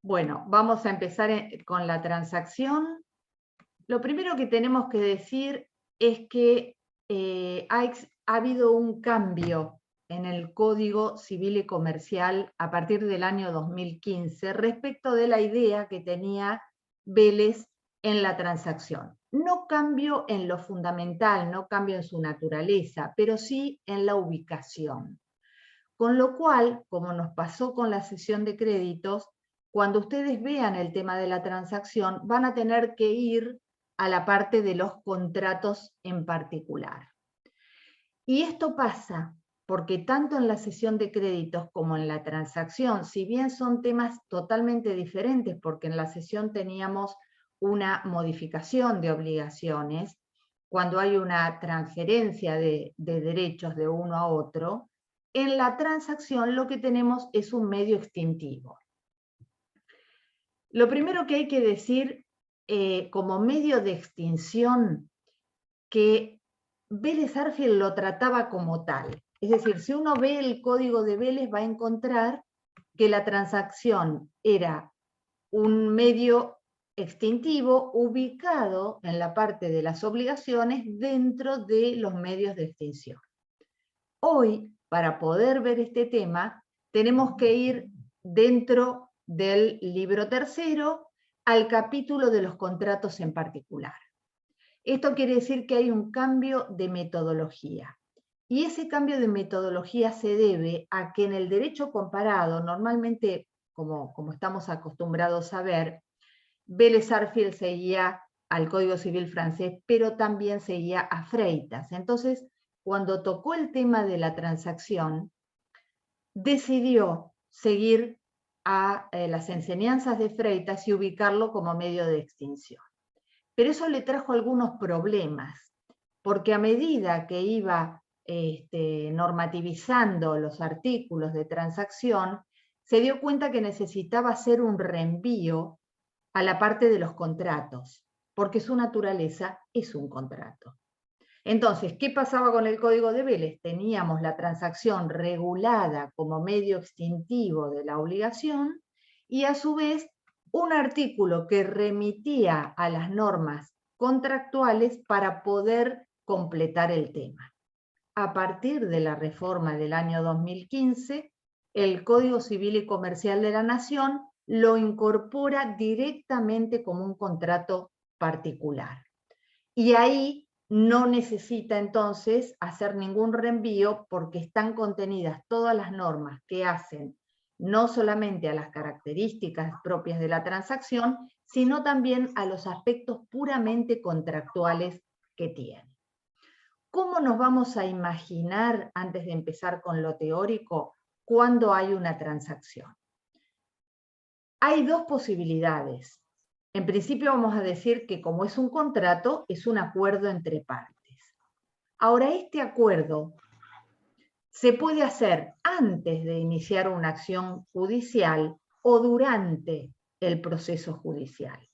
Bueno, vamos a empezar con la transacción. Lo primero que tenemos que decir es que ha habido un cambio en el Código Civil y Comercial a partir del año 2015 respecto de la idea que tenía Vélez en la transacción. No cambio en lo fundamental, no cambio en su naturaleza, pero sí en la ubicación. Con lo cual, como nos pasó con la cesión de créditos, cuando ustedes vean el tema de la transacción, van a tener que ir a la parte de los contratos en particular. Y esto pasa porque tanto en la cesión de créditos como en la transacción, si bien son temas totalmente diferentes, porque en la cesión teníamos una modificación de obligaciones, cuando hay una transferencia de derechos de uno a otro, en la transacción lo que tenemos es un medio extintivo. Lo primero que hay que decir como medio de extinción, que Vélez Arfield lo trataba como tal. Es decir, si uno ve el código de Vélez va a encontrar que la transacción era un medio extintivo ubicado en la parte de las obligaciones dentro de los medios de extinción. Hoy, para poder ver este tema, tenemos que ir dentro del libro tercero al capítulo de los contratos en particular. Esto quiere decir que hay un cambio de metodología. Y ese cambio de metodología se debe a que en el derecho comparado, normalmente, como estamos acostumbrados a ver, Vélez Arfield seguía al Código Civil francés, pero también seguía a Freitas. Entonces, cuando tocó el tema de la transacción, decidió seguir a las enseñanzas de Freitas y ubicarlo como medio de extinción. Pero eso le trajo algunos problemas, porque a medida que iba normativizando los artículos de transacción, se dio cuenta que necesitaba hacer un reenvío a la parte de los contratos, porque su naturaleza es un contrato. Entonces, ¿qué pasaba con el Código de Vélez? Teníamos la transacción regulada como medio extintivo de la obligación y a su vez un artículo que remitía a las normas contractuales para poder completar el tema. A partir de la reforma del año 2015, el Código Civil y Comercial de la Nación lo incorpora directamente como un contrato particular. Y ahí no necesita entonces hacer ningún reenvío porque están contenidas todas las normas que hacen no solamente a las características propias de la transacción, sino también a los aspectos puramente contractuales que tiene. ¿Cómo nos vamos a imaginar, antes de empezar con lo teórico, cuando hay una transacción? Hay dos posibilidades. En principio vamos a decir que como es un contrato, es un acuerdo entre partes. Ahora, este acuerdo se puede hacer antes de iniciar una acción judicial o durante el proceso judicial.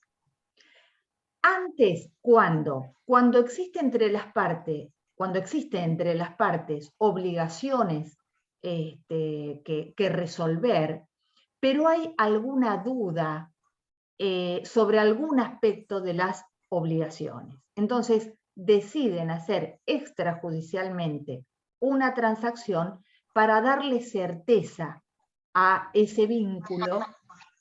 Antes, ¿cuándo? Cuando existe entre las partes obligaciones que resolver, pero hay alguna duda sobre algún aspecto de las obligaciones. Entonces, deciden hacer extrajudicialmente una transacción para darle certeza a ese vínculo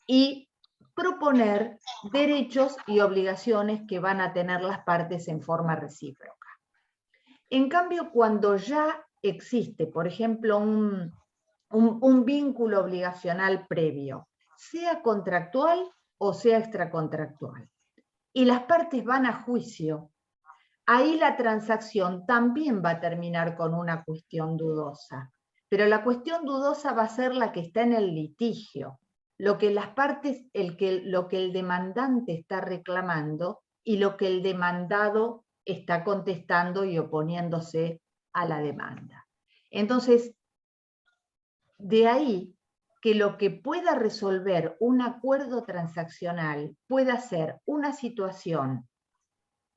y proponer derechos y obligaciones que van a tener las partes en forma recíproca. En cambio, cuando ya existe, por ejemplo, un vínculo obligacional previo, sea contractual o sea extracontractual, y las partes van a juicio, ahí la transacción también va a terminar con una cuestión dudosa, pero la cuestión dudosa va a ser la que está en el litigio, lo que las partes, lo que el demandante está reclamando y lo que el demandado está contestando y oponiéndose a la demanda. Entonces, de ahí que lo que pueda resolver un acuerdo transaccional pueda ser una situación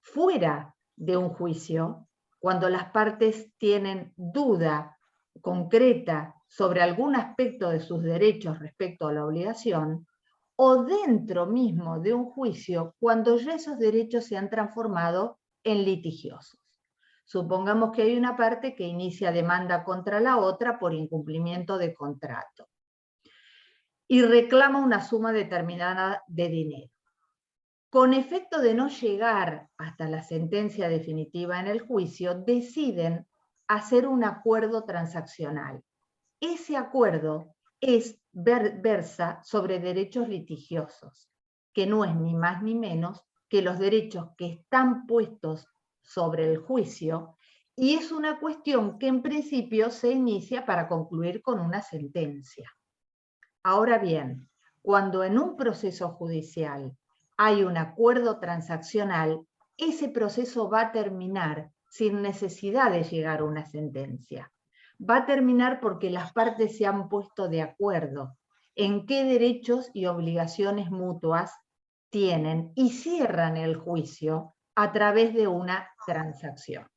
fuera de un juicio, cuando las partes tienen duda concreta sobre algún aspecto de sus derechos respecto a la obligación, o dentro mismo de un juicio cuando ya esos derechos se han transformado en litigiosos. Supongamos que hay una parte que inicia demanda contra la otra por incumplimiento de contrato y reclama una suma determinada de dinero. Con efecto de no llegar hasta la sentencia definitiva en el juicio, deciden hacer un acuerdo transaccional. Ese acuerdo versa sobre derechos litigiosos, que no es ni más ni menos que los derechos que están puestos sobre el juicio, y es una cuestión que en principio se inicia para concluir con una sentencia. Ahora bien, cuando en un proceso judicial hay un acuerdo transaccional, ese proceso va a terminar sin necesidad de llegar a una sentencia. Va a terminar porque las partes se han puesto de acuerdo en qué derechos y obligaciones mutuas tienen y cierran el juicio a través de una transacción.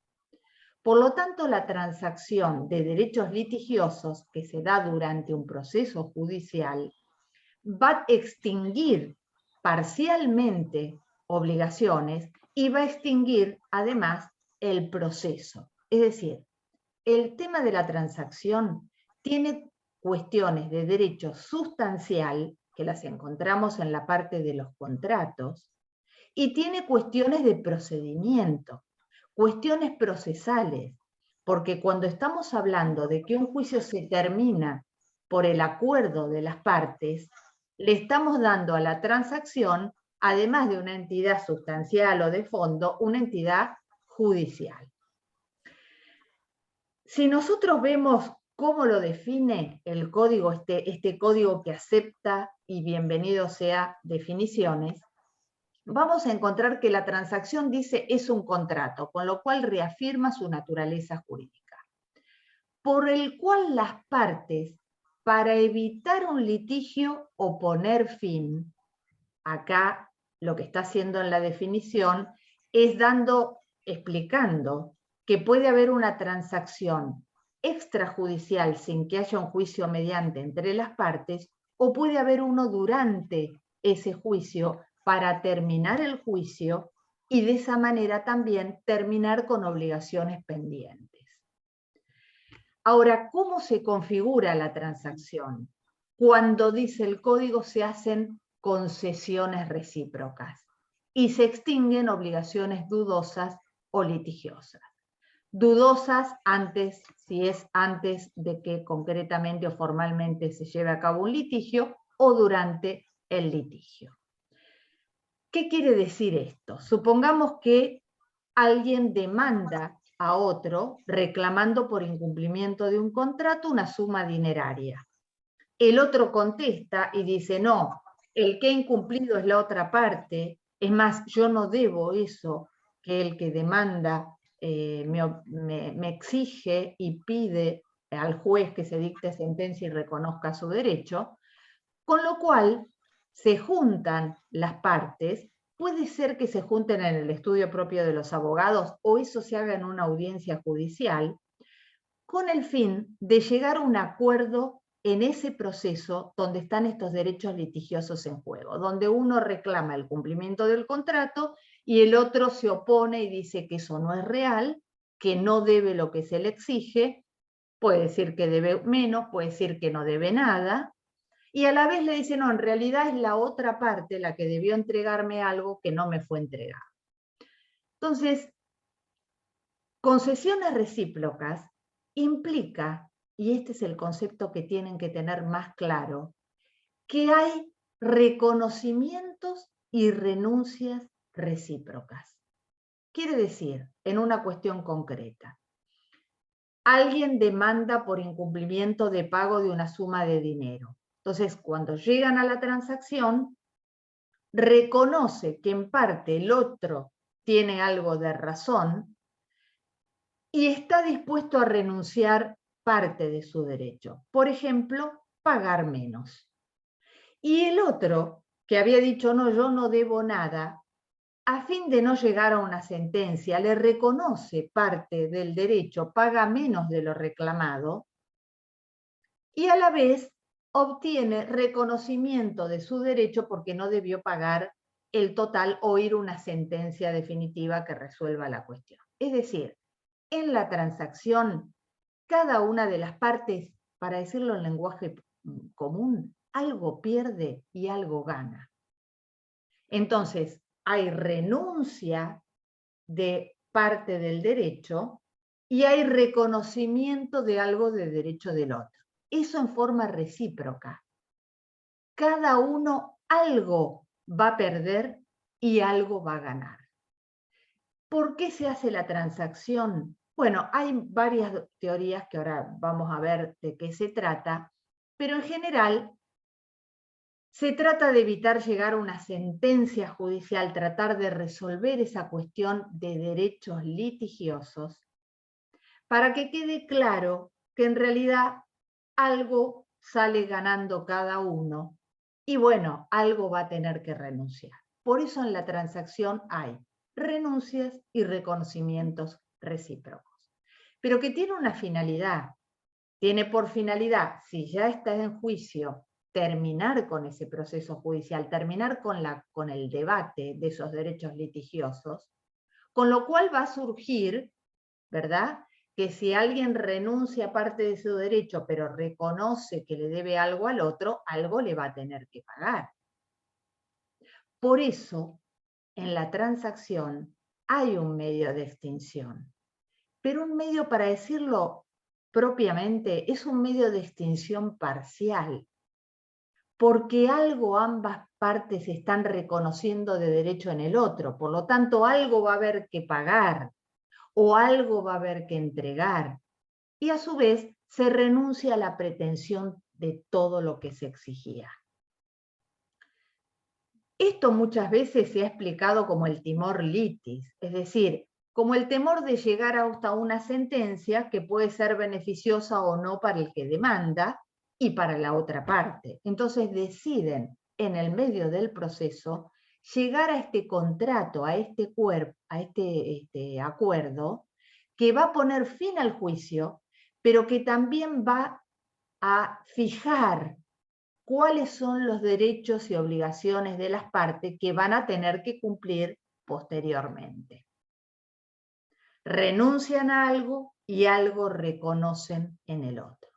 Por lo tanto, la transacción de derechos litigiosos que se da durante un proceso judicial va a extinguir parcialmente obligaciones y va a extinguir además el proceso. Es decir, el tema de la transacción tiene cuestiones de derecho sustancial, que las encontramos en la parte de los contratos, y tiene cuestiones de procedimiento, cuestiones procesales, porque cuando estamos hablando de que un juicio se termina por el acuerdo de las partes, le estamos dando a la transacción, además de una entidad sustancial o de fondo, una entidad judicial. Si nosotros vemos cómo lo define el código, este código que acepta y bienvenido sea definiciones, vamos a encontrar que la transacción dice es un contrato, con lo cual reafirma su naturaleza jurídica, por el cual las partes, para evitar un litigio o poner fin, acá lo que está haciendo en la definición es explicando que puede haber una transacción extrajudicial sin que haya un juicio mediante entre las partes, o puede haber uno durante ese juicio para terminar el juicio y de esa manera también terminar con obligaciones pendientes. Ahora, ¿cómo se configura la transacción? Cuando dice el código se hacen concesiones recíprocas y se extinguen obligaciones dudosas o litigiosas. Dudosas antes, si es antes de que concretamente o formalmente se lleve a cabo un litigio, o durante el litigio. ¿Qué quiere decir esto? Supongamos que alguien demanda a otro reclamando por incumplimiento de un contrato una suma dineraria. El otro contesta y dice, no, el que ha incumplido es la otra parte, es más, yo no debo eso que el que demanda me exige y pide al juez que se dicte sentencia y reconozca su derecho, con lo cual se juntan las partes. Puede ser que se junten en el estudio propio de los abogados o eso se haga en una audiencia judicial, con el fin de llegar a un acuerdo en ese proceso donde están estos derechos litigiosos en juego, donde uno reclama el cumplimiento del contrato y el otro se opone y dice que eso no es real, que no debe lo que se le exige, puede decir que debe menos, puede decir que no debe nada, y a la vez le dice, no, en realidad es la otra parte la que debió entregarme algo que no me fue entregado. Entonces, concesiones recíprocas implica, y este es el concepto que tienen que tener más claro, que hay reconocimientos y renuncias recíprocas. Quiere decir, en una cuestión concreta, alguien demanda por incumplimiento de pago de una suma de dinero. Entonces, cuando llegan a la transacción, reconoce que en parte el otro tiene algo de razón y está dispuesto a renunciar parte de su derecho. Por ejemplo, pagar menos. Y el otro, que había dicho, no, yo no debo nada, a fin de no llegar a una sentencia, le reconoce parte del derecho, paga menos de lo reclamado, y a la vez obtiene reconocimiento de su derecho porque no debió pagar el total o ir a una sentencia definitiva que resuelva la cuestión. Es decir, en la transacción, cada una de las partes, para decirlo en lenguaje común, algo pierde y algo gana. Entonces, hay renuncia de parte del derecho y hay reconocimiento de algo de derecho del otro. Eso en forma recíproca. Cada uno algo va a perder y algo va a ganar. ¿Por qué se hace la transacción? Bueno, hay varias teorías que ahora vamos a ver de qué se trata, pero en general se trata de evitar llegar a una sentencia judicial, tratar de resolver esa cuestión de derechos litigiosos, para que quede claro que en realidad algo sale ganando cada uno y bueno, algo va a tener que renunciar. Por eso en la transacción hay renuncias y reconocimientos recíprocos. Pero que tiene una finalidad. Tiene por finalidad, si ya está en juicio, terminar con ese proceso judicial, terminar con el debate de esos derechos litigiosos, con lo cual va a surgir, ¿verdad?, que si alguien renuncia a parte de su derecho, pero reconoce que le debe algo al otro, algo le va a tener que pagar. Por eso, en la transacción hay un medio de extinción, pero un medio, para decirlo propiamente, es un medio de extinción parcial, porque algo ambas partes están reconociendo de derecho en el otro, por lo tanto algo va a haber que pagar o algo va a haber que entregar, y a su vez se renuncia a la pretensión de todo lo que se exigía. Esto muchas veces se ha explicado como el timor litis, es decir, como el temor de llegar hasta una sentencia que puede ser beneficiosa o no para el que demanda y para la otra parte. Entonces deciden en el medio del proceso llegar a este contrato, a este acuerdo que va a poner fin al juicio, pero que también va a fijar cuáles son los derechos y obligaciones de las partes que van a tener que cumplir posteriormente. Renuncian a algo y algo reconocen en el otro.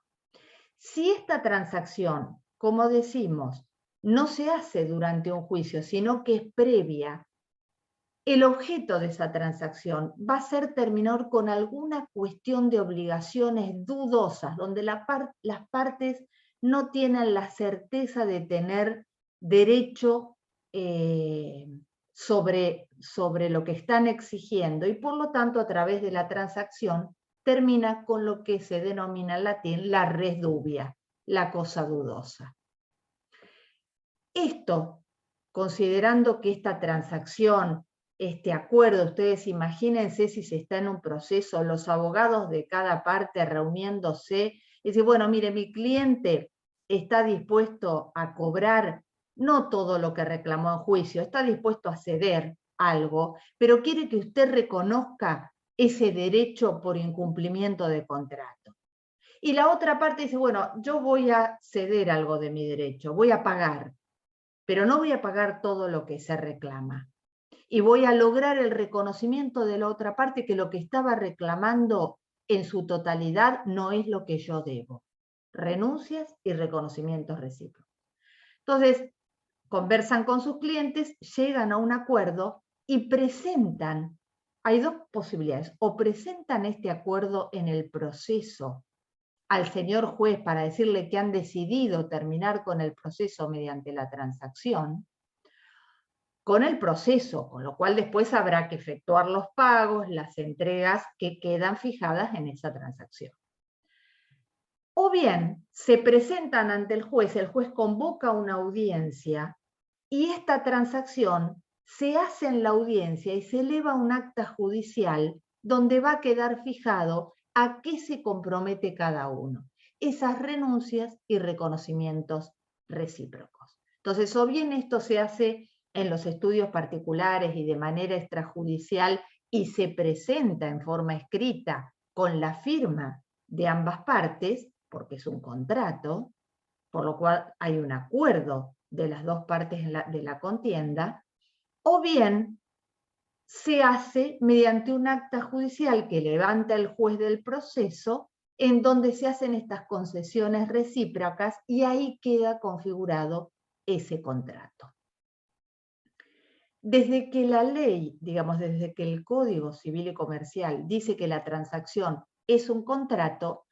Si esta transacción, como decimos, no se hace durante un juicio, sino que es previa, el objeto de esa transacción va a ser terminar con alguna cuestión de obligaciones dudosas, donde las partes no tienen la certeza de tener derecho sobre lo que están exigiendo y por lo tanto a través de la transacción termina con lo que se denomina en latín la res dubia, la cosa dudosa. Esto, considerando que esta transacción, este acuerdo, ustedes imagínense si se está en un proceso, los abogados de cada parte reuniéndose, y decir, bueno, mire, mi cliente está dispuesto a cobrar no todo lo que reclamó en juicio, está dispuesto a ceder algo, pero quiere que usted reconozca ese derecho por incumplimiento de contrato. Y la otra parte dice, bueno, yo voy a ceder algo de mi derecho, voy a pagar, pero no voy a pagar todo lo que se reclama. Y voy a lograr el reconocimiento de la otra parte que lo que estaba reclamando en su totalidad no es lo que yo debo. Renuncias y reconocimientos recíprocos. Entonces, conversan con sus clientes, llegan a un acuerdo y presentan, hay dos posibilidades, o presentan este acuerdo en el proceso al señor juez para decirle que han decidido terminar con el proceso mediante la transacción, con el proceso, con lo cual después habrá que efectuar los pagos, las entregas que quedan fijadas en esa transacción. O bien se presentan ante el juez convoca una audiencia y esta transacción se hace en la audiencia y se eleva un acta judicial donde va a quedar fijado a qué se compromete cada uno, esas renuncias y reconocimientos recíprocos. Entonces, o bien esto se hace en los estudios particulares y de manera extrajudicial y se presenta en forma escrita con la firma de ambas partes, porque es un contrato, por lo cual hay un acuerdo de las dos partes de la contienda, o bien se hace mediante un acta judicial que levanta el juez del proceso, en donde se hacen estas concesiones recíprocas y ahí queda configurado ese contrato. Desde que la ley, digamos, desde que el Código Civil y Comercial dice que la transacción es un contrato,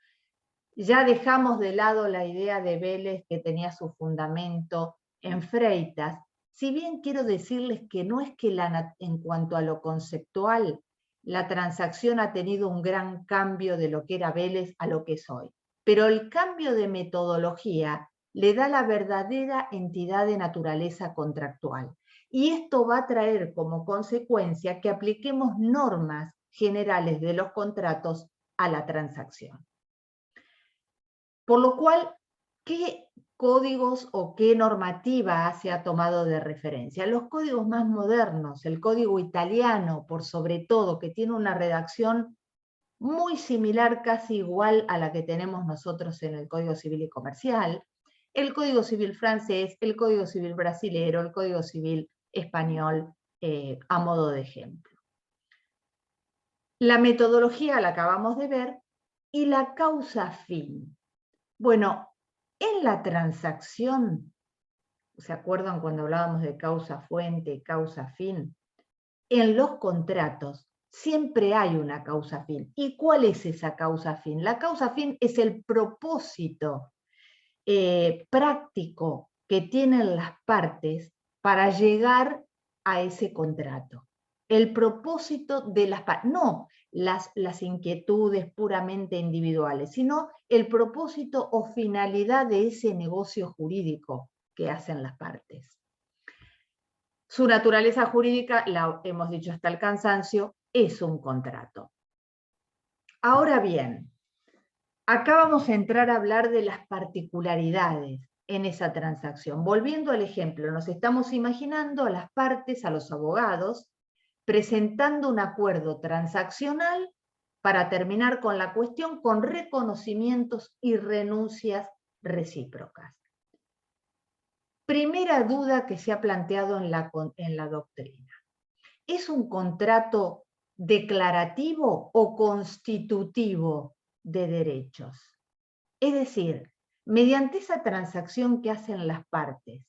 ya dejamos de lado la idea de Vélez que tenía su fundamento en Freitas, si bien quiero decirles que no es que en cuanto a lo conceptual, la transacción ha tenido un gran cambio de lo que era Vélez a lo que es hoy, pero el cambio de metodología le da la verdadera entidad de naturaleza contractual. Y esto va a traer como consecuencia que apliquemos normas generales de los contratos a la transacción. Por lo cual, ¿qué códigos o qué normativa se ha tomado de referencia? Los códigos más modernos, el código italiano, por sobre todo, que tiene una redacción muy similar, casi igual a la que tenemos nosotros en el Código Civil y Comercial, el Código Civil francés, el Código Civil brasilero, el Código Civil español, a modo de ejemplo. La metodología la acabamos de ver y la causa fin. Bueno, en la transacción, ¿se acuerdan cuando hablábamos de causa fuente, causa fin? En los contratos siempre hay una causa fin. ¿Y cuál es esa causa fin? La causa fin es el propósito práctico que tienen las partes para llegar a ese contrato. El propósito de las partes, no las inquietudes puramente individuales, sino el propósito o finalidad de ese negocio jurídico que hacen las partes. Su naturaleza jurídica, la hemos dicho hasta el cansancio, es un contrato. Ahora bien, acá vamos a entrar a hablar de las particularidades en esa transacción. Volviendo al ejemplo, nos estamos imaginando a las partes, a los abogados, presentando un acuerdo transaccional para terminar con la cuestión con reconocimientos y renuncias recíprocas. Primera duda que se ha planteado en la doctrina. ¿Es un contrato declarativo o constitutivo de derechos? Es decir, mediante esa transacción que hacen las partes,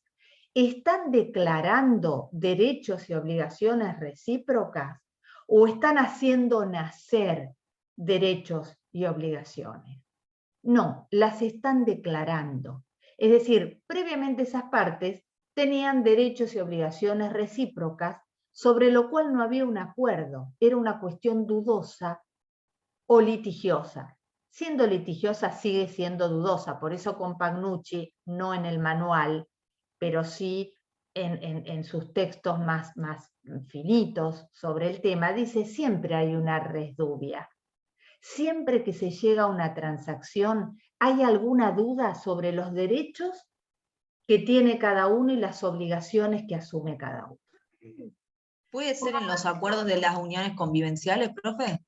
¿están declarando derechos y obligaciones recíprocas o están haciendo nacer derechos y obligaciones? No, las están declarando. Es decir, previamente esas partes tenían derechos y obligaciones recíprocas sobre lo cual no había un acuerdo, era una cuestión dudosa o litigiosa. Siendo litigiosa sigue siendo dudosa, por eso con Pagnucci, no en el manual, pero sí en sus textos más finitos sobre el tema, dice siempre hay una res dubia. Siempre que se llega a una transacción, ¿hay alguna duda sobre los derechos que tiene cada uno y las obligaciones que asume cada uno? ¿Puede ser en los acuerdos de las uniones convivenciales, profe?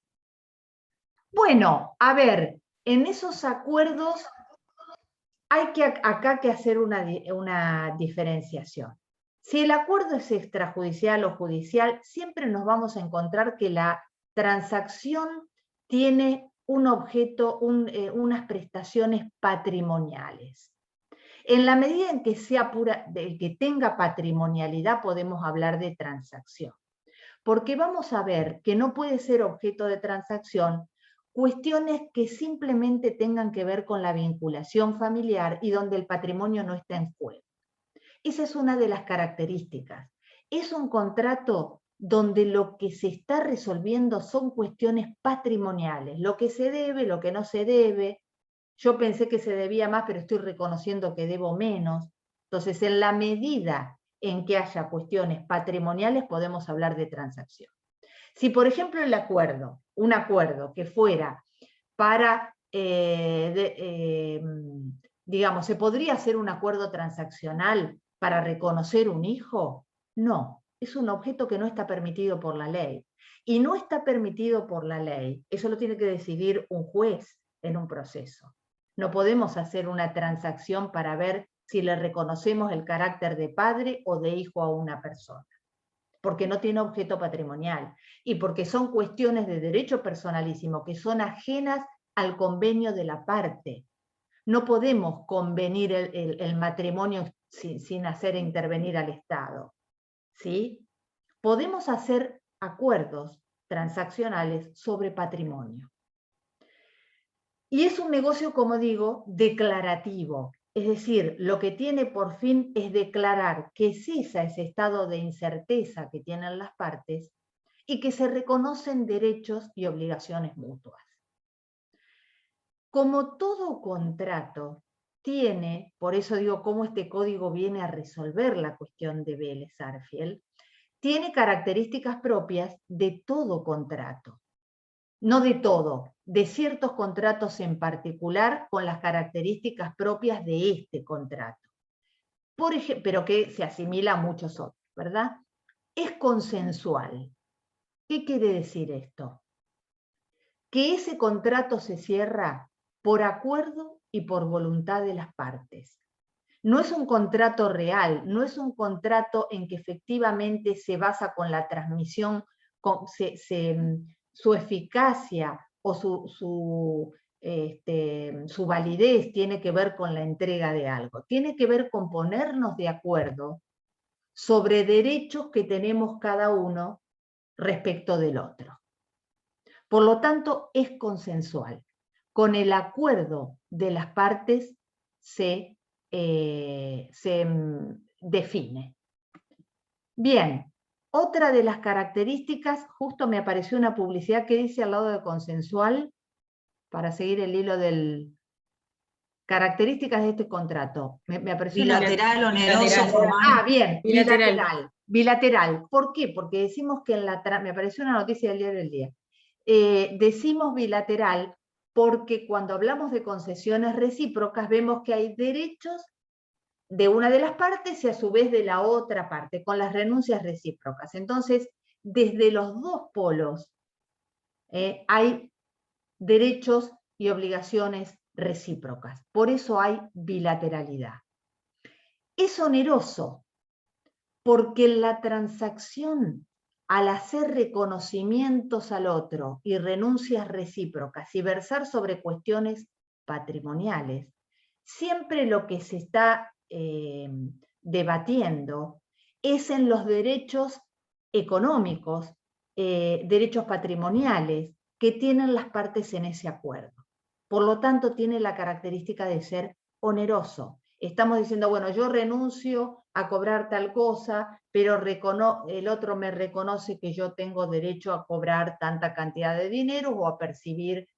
Bueno, a ver, en esos acuerdos hay acá que hacer una diferenciación. Si el acuerdo es extrajudicial o judicial, siempre nos vamos a encontrar que la transacción tiene un objeto, unas prestaciones patrimoniales. En la medida en que que tenga patrimonialidad, podemos hablar de transacción. Porque vamos a ver que no puede ser objeto de transacción cuestiones que simplemente tengan que ver con la vinculación familiar y donde el patrimonio no está en juego. Esa es una de las características. Es un contrato donde lo que se está resolviendo son cuestiones patrimoniales, lo que se debe, lo que no se debe. Yo pensé que se debía más, pero estoy reconociendo que debo menos. Entonces, en la medida en que haya cuestiones patrimoniales, podemos hablar de transacción. Si, por ejemplo, un acuerdo que fuera para, digamos, ¿se podría hacer un acuerdo transaccional para reconocer un hijo? No, es un objeto que no está permitido por la ley. Y no está permitido por la ley, eso lo tiene que decidir un juez en un proceso. No podemos hacer una transacción para ver si le reconocemos el carácter de padre o de hijo a una persona, porque no tiene objeto patrimonial y porque son cuestiones de derecho personalísimo que son ajenas al convenio de la parte. No podemos convenir el matrimonio sin hacer intervenir al Estado, ¿sí? Podemos hacer acuerdos transaccionales sobre patrimonio. Y es un negocio, como digo, declarativo. Es decir, lo que tiene por fin es declarar que cesa ese estado de incerteza que tienen las partes y que se reconocen derechos y obligaciones mutuas. Como todo contrato tiene, por eso digo cómo este código viene a resolver la cuestión de Vélez-Sarsfield, tiene características propias de todo contrato. No de todo, de ciertos contratos en particular con las características propias de este contrato. Por ejemplo, pero que se asimila a muchos otros, ¿verdad? Es consensual. ¿Qué quiere decir esto? Que ese contrato se cierra por acuerdo y por voluntad de las partes. No es un contrato real, no es un contrato en que efectivamente se basa con la transmisión, su eficacia o su validez tiene que ver con la entrega de algo. Tiene que ver con ponernos de acuerdo sobre derechos que tenemos cada uno respecto del otro. Por lo tanto, es consensual. Con el acuerdo de las partes se define. Bien, otra de las características, justo me apareció una publicidad que dice al lado de consensual, para seguir el hilo del... Características de este contrato. Me apareció bilateral, oneroso, formal. Ah, bien, bilateral. Bilateral. ¿Por qué? Porque decimos que me apareció una noticia del diario del día. Decimos bilateral porque cuando hablamos de concesiones recíprocas vemos que hay derechos de una de las partes y a su vez de la otra parte, con las renuncias recíprocas. Entonces, desde los dos polos hay derechos y obligaciones recíprocas. Por eso hay bilateralidad. Es oneroso porque la transacción, al hacer reconocimientos al otro y renuncias recíprocas y versar sobre cuestiones patrimoniales, siempre lo que se está debatiendo es en los derechos económicos, derechos patrimoniales que tienen las partes en ese acuerdo. Por lo tanto, tiene la característica de ser oneroso. Estamos diciendo, bueno, yo renuncio a cobrar tal cosa, pero el otro me reconoce que yo tengo derecho a cobrar tanta cantidad de dinero o a percibir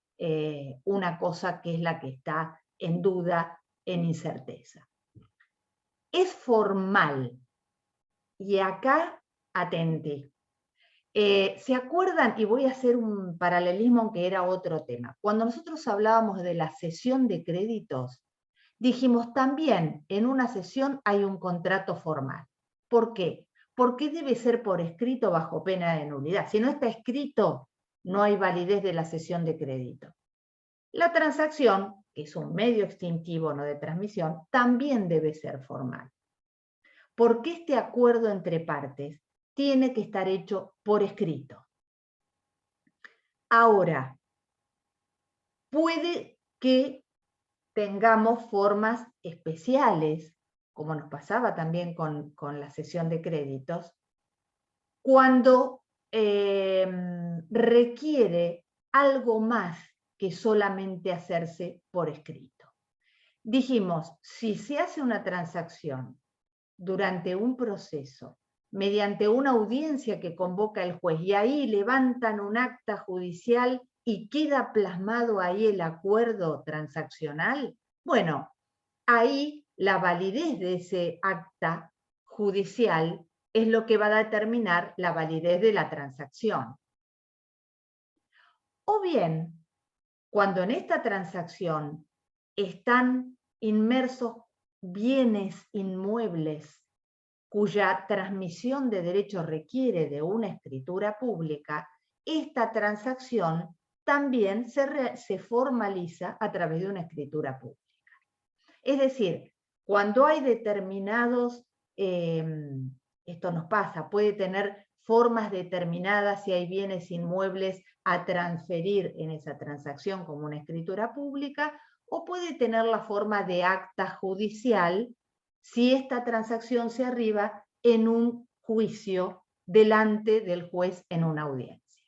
una cosa que es la que está en duda, en incerteza. Es formal. Y acá, atente. ¿Se acuerdan? Y voy a hacer un paralelismo, aunque era otro tema. Cuando nosotros hablábamos de la cesión de créditos, dijimos también en una cesión hay un contrato formal. ¿Por qué? Porque debe ser por escrito bajo pena de nulidad. Si no está escrito, no hay validez de la cesión de crédito. La transacción, que es un medio extintivo no de transmisión, también debe ser formal. Porque este acuerdo entre partes tiene que estar hecho por escrito. Ahora, puede que tengamos formas especiales, como nos pasaba también con la cesión de créditos, cuando requiere algo más que solamente hacerse por escrito. Dijimos, si se hace una transacción durante un proceso, mediante una audiencia que convoca el juez, y ahí levantan un acta judicial y queda plasmado ahí el acuerdo transaccional, bueno, ahí la validez de ese acta judicial es lo que va a determinar la validez de la transacción. O bien, cuando en esta transacción están inmersos bienes inmuebles cuya transmisión de derechos requiere de una escritura pública, esta transacción también se formaliza a través de una escritura pública. Es decir, cuando hay determinados, esto nos pasa, puede tener formas determinadas si hay bienes inmuebles a transferir en esa transacción como una escritura pública, o puede tener la forma de acta judicial si esta transacción se arriba en un juicio delante del juez en una audiencia.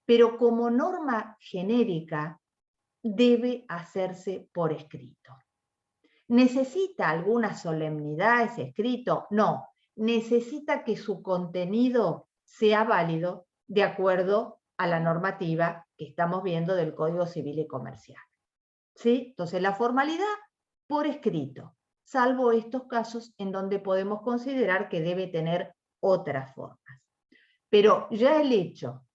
Pero como norma genérica debe hacerse por escrito. ¿Necesita alguna solemnidad ese escrito? No, necesita que su contenido sea válido de acuerdo a la normativa que estamos viendo del Código Civil y Comercial. ¿Sí? Entonces la formalidad por escrito, salvo estos casos en donde podemos considerar que debe tener otras formas. Pero ya el hecho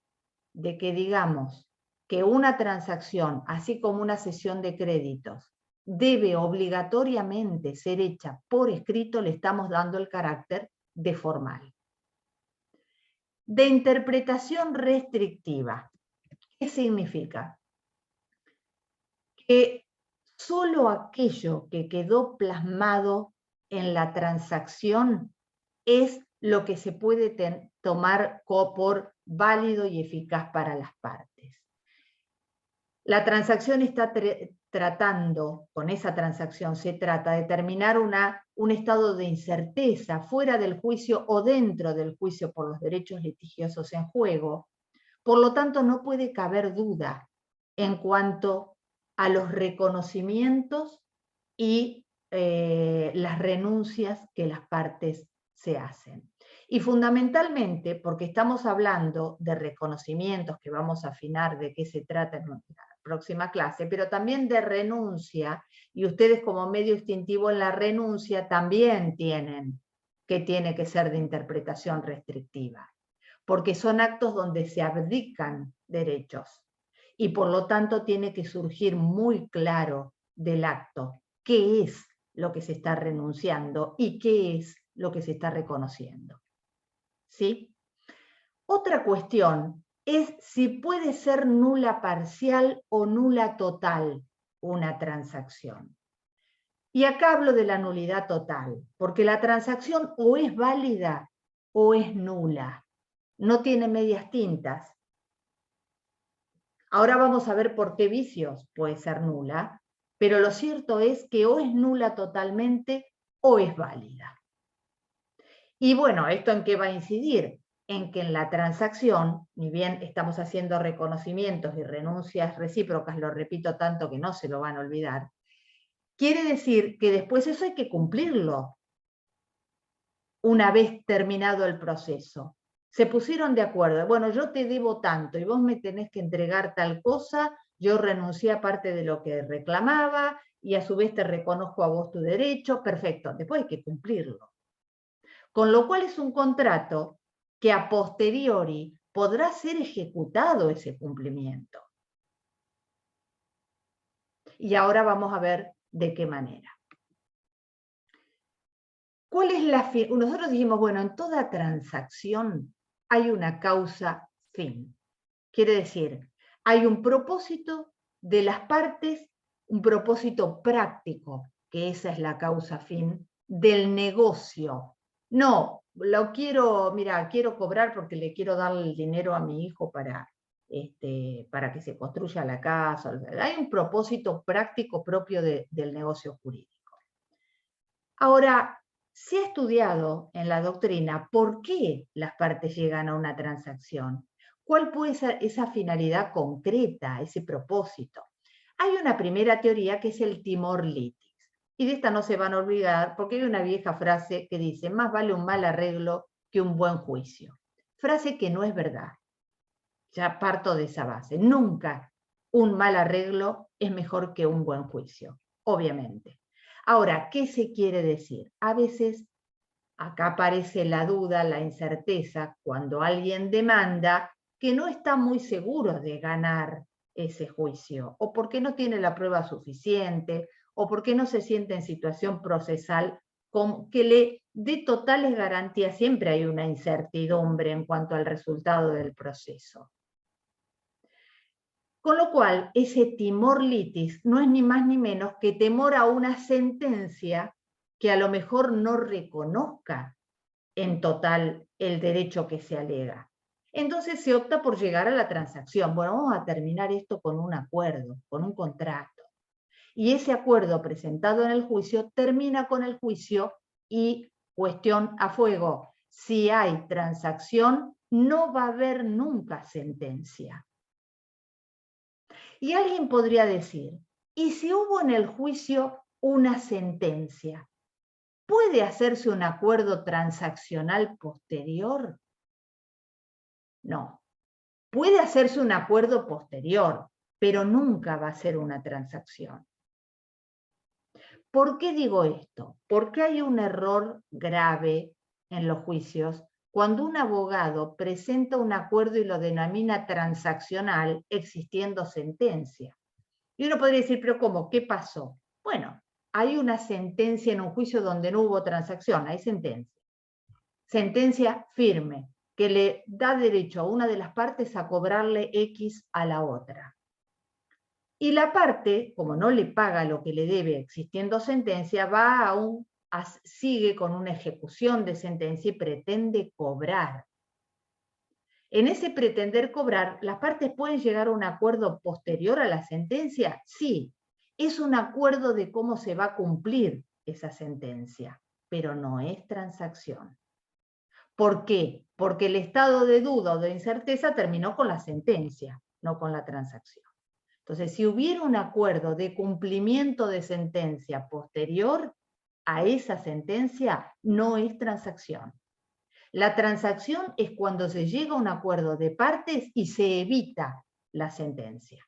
de que digamos que una transacción, así como una cesión de créditos, debe obligatoriamente ser hecha por escrito, le estamos dando el carácter de formal. De interpretación restrictiva. ¿Qué significa? Que solo aquello que quedó plasmado en la transacción es lo que se puede tomar por válido y eficaz para las partes. La transacción está tratando, con esa transacción se trata de determinar un estado de incerteza fuera del juicio o dentro del juicio por los derechos litigiosos en juego. Por lo tanto, no puede caber duda en cuanto a los reconocimientos y las renuncias que las partes se hacen. Y fundamentalmente, porque estamos hablando de reconocimientos, que vamos a afinar de qué se trata en la próxima clase, pero también de renuncia, y ustedes como medio instintivo en la renuncia también tienen que tiene que ser de interpretación restrictiva, porque son actos donde se abdican derechos, y por lo tanto tiene que surgir muy claro del acto qué es lo que se está renunciando y qué es lo que se está reconociendo. ¿Sí? Otra cuestión es si puede ser nula parcial o nula total una transacción. Y acá hablo de la nulidad total, porque la transacción o es válida o es nula. No tiene medias tintas. Ahora vamos a ver por qué vicios puede ser nula, pero lo cierto es que o es nula totalmente o es válida. Y bueno, ¿esto en qué va a incidir? En que en la transacción, ni bien estamos haciendo reconocimientos y renuncias recíprocas, lo repito tanto que no se lo van a olvidar, quiere decir que después eso hay que cumplirlo una vez terminado el proceso. Se pusieron de acuerdo, bueno, yo te debo tanto y vos me tenés que entregar tal cosa, yo renuncié a parte de lo que reclamaba y a su vez te reconozco a vos tu derecho, perfecto, después hay que cumplirlo. Con lo cual es un contrato que a posteriori podrá ser ejecutado ese cumplimiento. Y ahora vamos a ver de qué manera. ¿Cuál es la fin? Nosotros dijimos, bueno, en toda transacción hay una causa fin. Quiere decir, hay un propósito de las partes, un propósito práctico, que esa es la causa fin del negocio. No, lo quiero, mira, quiero cobrar porque le quiero dar el dinero a mi hijo para que se construya la casa. Hay un propósito práctico propio del negocio jurídico. Ahora, se ha estudiado en la doctrina por qué las partes llegan a una transacción. ¿Cuál puede ser esa finalidad concreta, ese propósito? Hay una primera teoría que es el timor litis. Y de esta no se van a olvidar porque hay una vieja frase que dice, más vale un mal arreglo que un buen juicio. Frase que no es verdad. Ya parto de esa base. Nunca un mal arreglo es mejor que un buen juicio, obviamente. Ahora, ¿qué se quiere decir? A veces acá aparece la duda, la incerteza, cuando alguien demanda que no está muy seguro de ganar ese juicio, o porque no tiene la prueba suficiente, o porque no se siente en situación procesal que le dé totales garantías. Siempre hay una incertidumbre en cuanto al resultado del proceso. Con lo cual, ese timor litis no es ni más ni menos que temor a una sentencia que a lo mejor no reconozca en total el derecho que se alega. Entonces se opta por llegar a la transacción. Bueno, vamos a terminar esto con un acuerdo, con un contrato. Y ese acuerdo presentado en el juicio termina con el juicio y cuestión a fuego. Si hay transacción, no va a haber nunca sentencia. Y alguien podría decir, ¿y si hubo en el juicio una sentencia? ¿Puede hacerse un acuerdo transaccional posterior? No. Puede hacerse un acuerdo posterior, pero nunca va a ser una transacción. ¿Por qué digo esto? Porque hay un error grave en los juicios cuando un abogado presenta un acuerdo y lo denomina transaccional existiendo sentencia. Y uno podría decir, pero ¿cómo? ¿Qué pasó? Bueno, hay una sentencia en un juicio donde no hubo transacción, hay sentencia. Sentencia firme, que le da derecho a una de las partes a cobrarle X a la otra. Y la parte, como no le paga lo que le debe existiendo sentencia, sigue con una ejecución de sentencia y pretende cobrar. En ese pretender cobrar, ¿las partes pueden llegar a un acuerdo posterior a la sentencia? Sí, es un acuerdo de cómo se va a cumplir esa sentencia, pero no es transacción. ¿Por qué? Porque el estado de duda o de incerteza terminó con la sentencia, no con la transacción. Entonces, si hubiera un acuerdo de cumplimiento de sentencia posterior a esa sentencia, no es transacción. La transacción es cuando se llega a un acuerdo de partes y se evita la sentencia.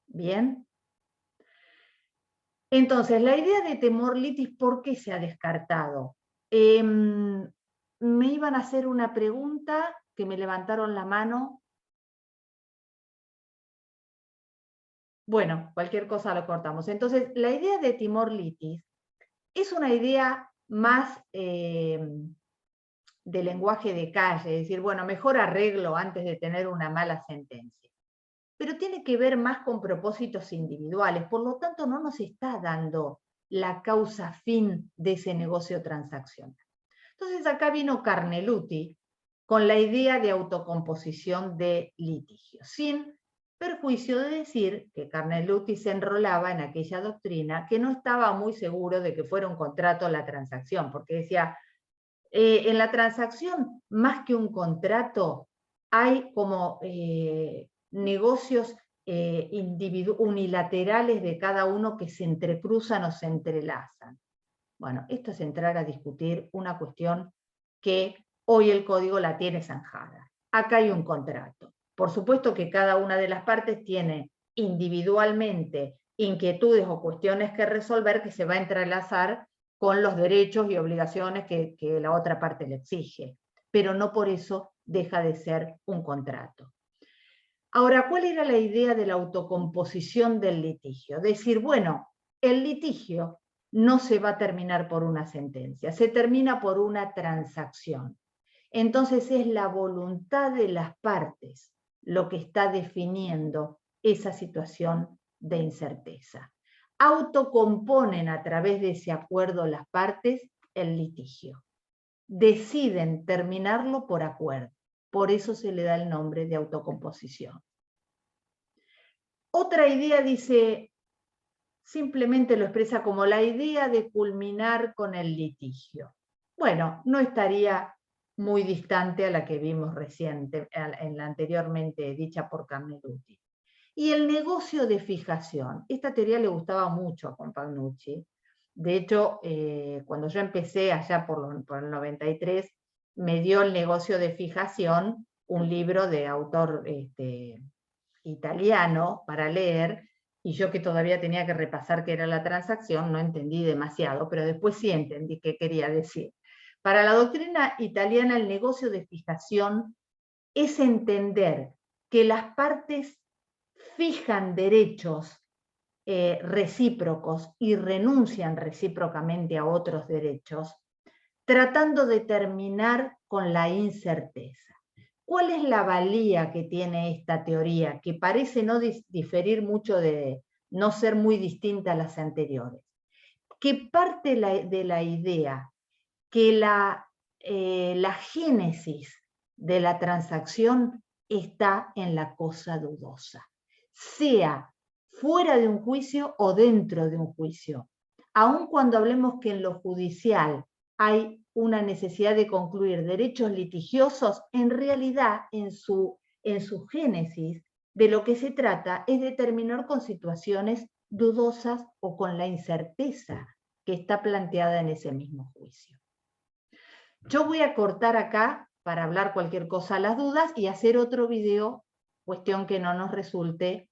¿Bien? Entonces, la idea de temor litis, ¿por qué se ha descartado? Me iban a hacer una pregunta que me levantaron la mano. Bueno, cualquier cosa lo cortamos. Entonces, la idea de temor litis es una idea más de lenguaje de calle, es decir, bueno, mejor arreglo antes de tener una mala sentencia. Pero tiene que ver más con propósitos individuales, por lo tanto no nos está dando la causa fin de ese negocio transaccional. Entonces acá vino Carneluti con la idea de autocomposición de litigio, sin perjuicio de decir que Carneluti se enrolaba en aquella doctrina que no estaba muy seguro de que fuera un contrato la transacción, porque decía, en la transacción, más que un contrato, hay como negocios unilaterales de cada uno que se entrecruzan o se entrelazan. Bueno, esto es entrar a discutir una cuestión que hoy el código la tiene zanjada. Acá hay un contrato. Por supuesto que cada una de las partes tiene individualmente inquietudes o cuestiones que resolver que se va a entrelazar con los derechos y obligaciones que la otra parte le exige. Pero no por eso deja de ser un contrato. Ahora, ¿cuál era la idea de la autocomposición del litigio? Decir, bueno, el litigio no se va a terminar por una sentencia, se termina por una transacción. Entonces es la voluntad de las partes lo que está definiendo esa situación de incerteza. Autocomponen a través de ese acuerdo las partes el litigio. Deciden terminarlo por acuerdo. Por eso se le da el nombre de autocomposición. Otra idea dice, simplemente lo expresa como la idea de culminar con el litigio. Bueno, no estaría muy distante a la que vimos reciente, en la anteriormente dicha por Carneluti. Y el negocio de fijación. Esta teoría le gustaba mucho a Companucci. De hecho, cuando yo empecé allá por el 93, me dio el negocio de fijación, un libro de autor italiano para leer, y yo que todavía tenía que repasar qué era la transacción, no entendí demasiado, pero después sí entendí qué quería decir. Para la doctrina italiana, el negocio de fijación es entender que las partes fijan derechos recíprocos y renuncian recíprocamente a otros derechos, tratando de terminar con la incerteza. ¿Cuál es la valía que tiene esta teoría, que parece no diferir mucho no ser muy distinta a las anteriores? Que parte de la idea que la génesis de la transacción está en la cosa dudosa, sea fuera de un juicio o dentro de un juicio. Aun cuando hablemos que en lo judicial hay una necesidad de concluir derechos litigiosos, en realidad en su génesis de lo que se trata es de terminar con situaciones dudosas o con la incerteza que está planteada en ese mismo juicio. Yo voy a cortar acá para hablar cualquier cosa a las dudas y hacer otro video, cuestión que no nos resulte